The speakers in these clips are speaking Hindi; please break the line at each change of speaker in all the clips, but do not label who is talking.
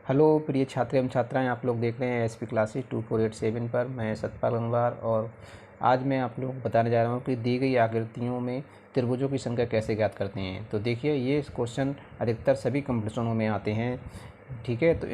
हेलो प्रिय छात्र एवं छात्राएं, आप लोग देख रहे हैं एसपी क्लासेस 2487 पर। मैं सतपाल गंगवार और आज मैं आप लोगों को बताने जा रहा हूं कि दी गई आकृतियों में त्रिभुजों की संख्या कैसे ज्ञात करते हैं। तो देखिए, ये क्वेश्चन अधिकतर सभी कंपटीशनों में आते हैं, ठीक है। तो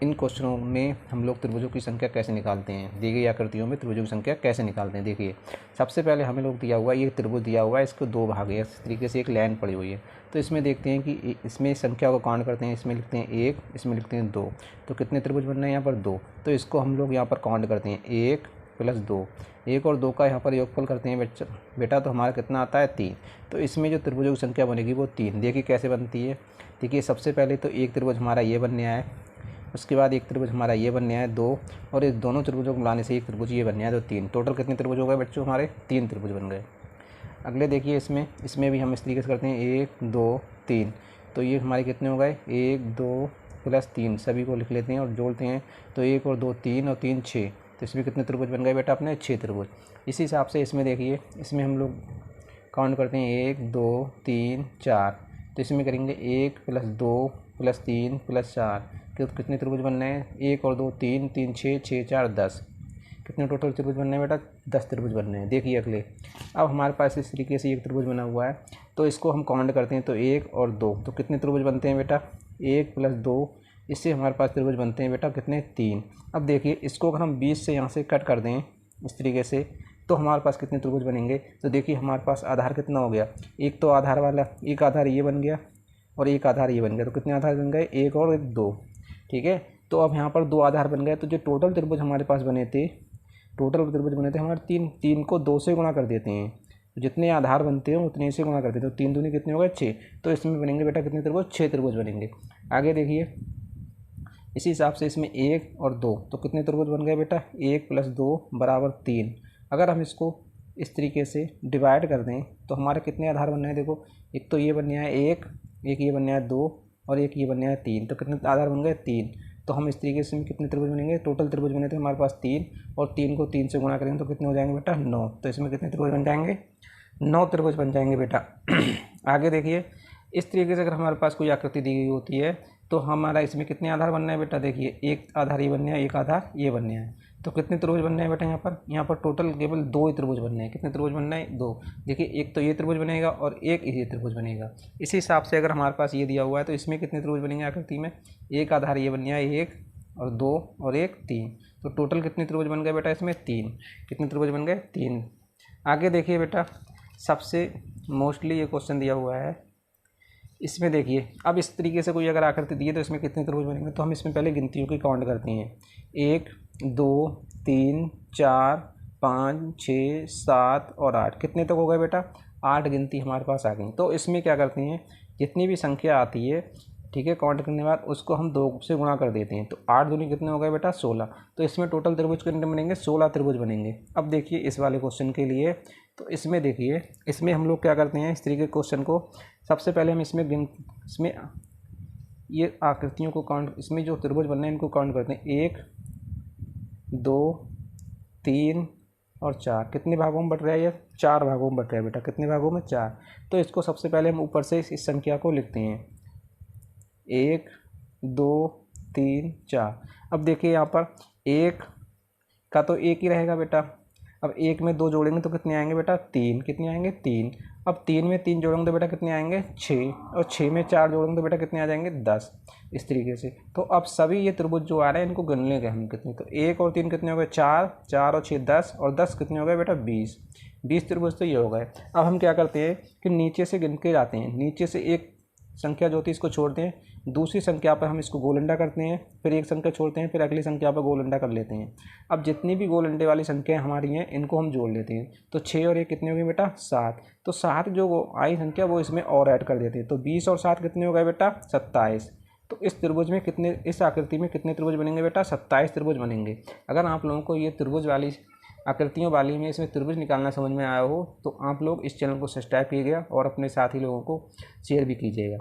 इन क्वेश्चनों में हम लोग त्रिभुजों की संख्या कैसे निकालते हैं, दी गई आकृतियों में त्रिभुजों की संख्या कैसे निकालते हैं। देखिए, सबसे पहले हमें लोग दिया हुआ है, ये त्रिभुज दिया हुआ है, इसको दो भाग है, इस तरीके से एक लाइन पड़ी हुई है। तो इसमें देखते हैं कि इसमें संख्या को काउंट करते हैं, इसमें लिखते हैं 1, इसमें लिखते हैं 2। तो कितने त्रिभुज बन रहे हैं यहाँ पर? 2। तो इसको हम लोग यहाँ पर काउंट करते हैं, 1 + 2। 1 और 2 का यहाँ पर योगफल करते हैं बेटा, तो हमारा कितना आता है? 3। तो इसमें जो त्रिभुजों की संख्या बनेगी वो 3। देखिए कैसे बनती है। देखिए, सबसे पहले तो एक त्रिभुज हमारा ये बनने आया है, उसके बाद एक त्रिभुज हमारा ये बनने आया 2, और इस दोनों त्रिभुजों को मिलाने से एक त्रिभुज ये बनने आया तो 3। टोटल कितने त्रिभुज हो गए बच्चों? हमारे 3 त्रिभुज बन गए। अगले देखिए, इसमें भी हम इस तरीके से करते हैं, 1 2 3। तो ये हमारे कितने हो गए? 1 2 + 3, सभी को लिख लेते हैं और जोड़ते हैं। तो 1 और 2 3 और 3 6। तो इसमें कितने त्रिभुज बन गए बेटा अपने? 6 त्रिभुज। इसी हिसाब से इसमें देखिए, इसमें हम लोग काउंट करते हैं 1 2 3 4। तो इसमें करेंगे 1 + 2 + 3 + 4। तो कितने त्रिभुज बनने हैं? 1 और 2 3 3 6 6 4 10। कितने टोटल त्रिभुज बनने हैं बेटा? 10 त्रिभुज बनने हैं। देखिए अगले, अब हमारे पास इस तरीके से एक त्रिभुज बना हुआ है, तो इसको हम काउंट करते हैं। तो 1 और 2, तो कितने त्रिभुज बनते हैं बेटा? 1 + 2, इससे हमारे पास त्रिभुज बनते हैं बेटा कितने? 3। अब देखिए, इसको अगर हम 20 से यहाँ से कट कर दें इस तरीके से, तो हमारे पास कितने त्रिभुज बनेंगे? तो देखिए, हमारे पास आधार कितना हो गया? एक तो आधार वाला, एक आधार ये बन गया और एक आधार ये बन गया। तो कितने आधार बन गए? 1 और 1 2, ठीक है। तो अब यहाँ पर 2 आधार बन गए। तो जो टोटल त्रिभुज हमारे पास बने थे, हमारे 3 को 2 से गुणा कर देते हैं। तो जितने आधार बनते हैं उतने से गुणा कर देते हैं। तो 3 दूनी कितने हो गए? 6। तो इसमें बनेंगे बेटा कितने त्रिभुज? 6 त्रिभुज बनेंगे। आगे देखिए, इसी हिसाब से इसमें 1 और 2, तो कितने त्रिभुज बन गए बेटा? 1 + 2 = 3। अगर हम इसको इस तरीके से डिवाइड कर दें तो हमारे कितने आधार बनने हैं? देखो, एक तो ये बनने आया 1, एक ये बनने आया 2 और एक ये बनने आया 3। तो कितने आधार बन गए? 3। तो हम इस तरीके से कितने त्रिभुज बनेंगे? टोटल त्रिभुज बने थे हमारे पास 3, और 3 को 3 से गुणा करेंगे तो कितने हो जाएंगे बेटा? 9। तो इसमें कितने त्रिभुज बन जाएंगे? 9 त्रिभुज बन जाएंगे बेटा। आगे देखिए, इस तरीके से अगर हमारे पास कोई आकृति दी गई होती है तो हमारा इसमें कितने आधार बनने हैं बेटा? देखिए, एक आधार ये बनने हैं, एक आधार ये बनने हैं। तो कितने त्रिभुज बनने हैं बेटा? यहाँ पर टोटल केवल 2 ही त्रिभुज बनने हैं। कितने त्रिभुज बनने हैं? 2। देखिए, एक तो ये त्रिभुज बनेगा और एक ये त्रिभुज बनेगा। इसी हिसाब से अगर हमारे पास ये दिया हुआ है तो इसमें कितने त्रिभुज बनेंगे आकृति में? एक आधार ये बनने है 1 और 2 और 1 3। तो टोटल कितने त्रिभुज बन गए बेटा इसमें? 3। कितने त्रिभुज बन गए? 3। आगे देखिए बेटा, सबसे मोस्टली ये क्वेश्चन दिया हुआ है, इसमें देखिए, अब इस तरीके से कोई अगर आकृति दी है तो इसमें कितने त्रिभुज बनेंगे? तो हम इसमें पहले गिनतियों की काउंट करते हैं, 1 2 3 4 5 6 7 और 8। कितने तक हो गए बेटा? 8 गिनती हमारे पास आ गई। तो इसमें क्या करते हैं, जितनी भी संख्या आती है, ठीक है, काउंट करने के बाद उसको हम 2 से गुणा कर देते हैं। तो 8 दूनी कितने हो गए बेटा? 16। तो इसमें टोटल त्रिभुज कितने बनेंगे? 16 त्रिभुज बनेंगे। अब देखिए इस वाले क्वेश्चन के लिए, तो इसमें देखिए, इसमें हम लोग क्या करते हैं, इस तरीके के क्वेश्चन को सबसे पहले हम इसमें ये आकृतियों को काउंट, इसमें जो त्रिभुज बनने हैं इनको काउंट करते हैं। 1 2 3 और 4। कितने भागों में बट रहा है? ये 4 भागों में बट रहा है बेटा। कितने भागों में? 4। तो इसको सबसे पहले हम ऊपर से इस संख्या को लिखते हैं, 1 2 3 4। अब देखिए, यहाँ पर 1 का तो 1 ही रहेगा बेटा। अब 1 में 2 जोड़ेंगे तो कितने आएंगे बेटा? 3। कितने आएंगे? 3। अब 3 में 3 जोड़ेंगे तो बेटा कितने आएंगे? 6। और 6 में 4 जोड़ेंगे तो बेटा कितने आ जाएंगे? 10। इस तरीके से तो अब सभी ये त्रिभुज जो आ रहे हैं इनको गिन लेंगे हम कितने। तो 1 और 3 कितने हो गए? 4। 4 और 6 10, और 10 कितने हो गए बेटा? 20। 20 त्रिभुज तो ये हो गए। अब हम क्या करते हैं कि नीचे से गिन के जाते हैं। नीचे से एक संख्या जो होती है इसको छोड़ते हैं, दूसरी संख्या पर हम इसको गोल अंडा करते हैं, फिर एक संख्या छोड़ते हैं, फिर अगली संख्या पर गोल अंडा कर लेते हैं। अब जितनी भी गोल अंडे वाली संख्याएं हमारी हैं इनको हम जोड़ लेते हैं। तो 6 और 1 कितने हो गए बेटा? 7। तो 7 जो आई संख्या वो इसमें और ऐड कर देते हैं। तो 20 और 7 कितने हो गए बेटा? 27। तो इस त्रिभुज में कितने, इस आकृति में कितने त्रिभुज बनेंगे बेटा? 27 त्रिभुज बनेंगे। अगर आप लोगों को ये त्रिभुज वाली आकृतियों वाली में इसमें त्रिभुज निकालना समझ में आया हो तो आप लोग इस चैनल को सब्सक्राइब कीजिएगा और अपने साथी लोगों को शेयर भी कीजिएगा।